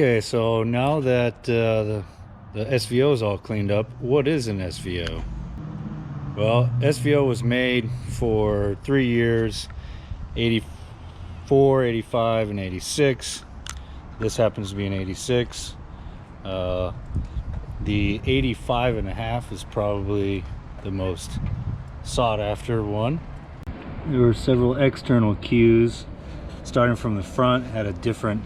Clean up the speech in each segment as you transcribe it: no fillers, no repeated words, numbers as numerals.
Okay, so now that the SVO is all cleaned up, what is an SVO? Well, SVO was made for 3 years, 84, 85, and 86. This happens to be an 86. The 85 and a half is probably the most sought after one. There were several external cues. Starting from the front, had a different,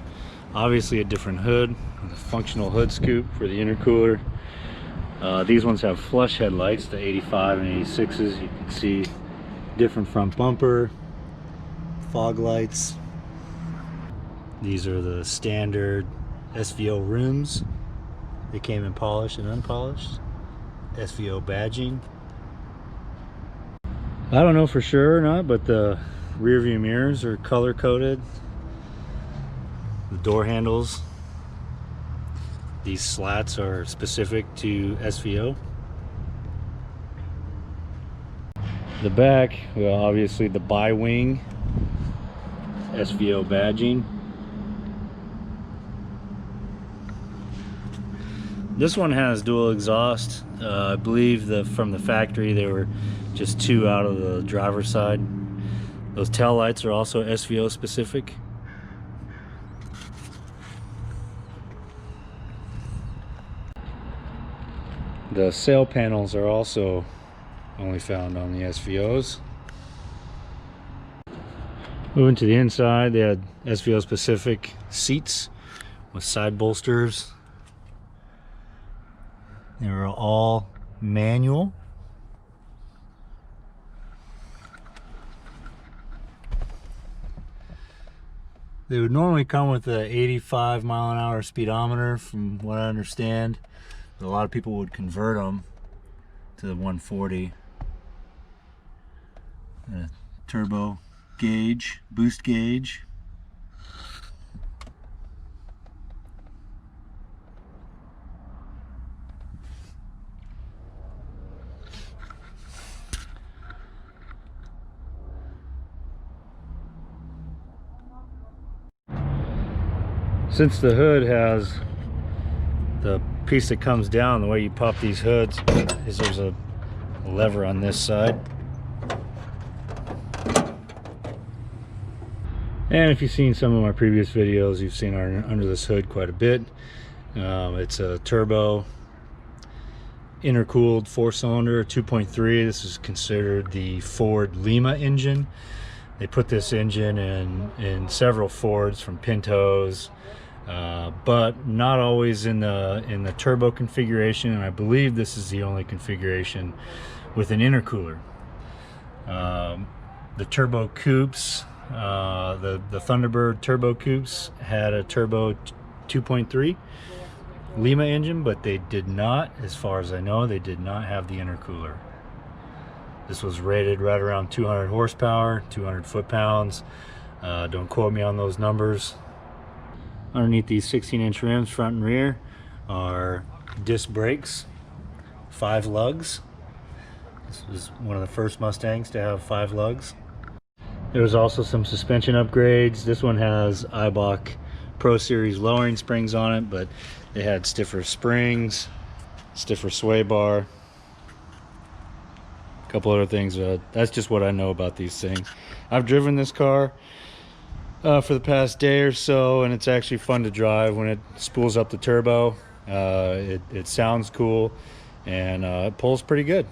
obviously a different hood, a functional hood scoop for the intercooler. These ones have flush headlights, the 85 and 86s. You can see different front bumper, fog lights. These are the standard SVO rims. They came in polished and unpolished. SVO badging. I don't know for sure or not, but the rear view mirrors are color coded. The door handles, these slats are specific to SVO. The back, well, obviously the bi-wing SVO badging. This one has dual exhaust. I believe from the factory they were just 2 out of the driver's side. Those tail lights are also SVO specific. The sail panels are also only found on the SVOs. Moving to the inside, they had SVO specific seats with side bolsters. They were all manual. They would normally come with a 85 mile-an-hour speedometer, from what I understand. But a lot of people would convert them to the 140. Turbo gauge, boost gauge. Since the hood has the piece that comes down, the way you pop these hoods is there's a lever on this side. And if you've seen some of my previous videos, you've seen under this hood quite a bit. It's a turbo intercooled 4-cylinder 2.3. This is considered the Ford Lima engine. They put this engine in several Fords, from Pintos, but not always in the turbo configuration, and I believe this is the only configuration with an intercooler. The turbo coupes, the Thunderbird turbo coupes had a turbo 2.3 Lima engine, but they did not, as far as I know, they did not have the intercooler. This was rated right around 200 horsepower, 200 foot-pounds. Don't quote me on those numbers. Underneath these 16-inch rims, front and rear, are disc brakes, 5 lugs. This was one of the first Mustangs to have 5 lugs. There was also some suspension upgrades. This one has Eibach Pro Series lowering springs on it, but they had stiffer springs, stiffer sway bar, a couple other things. That's just what I know about these things. I've driven this car for the past day or so, and it's actually fun to drive when it spools up the turbo. It sounds cool, and it pulls pretty good.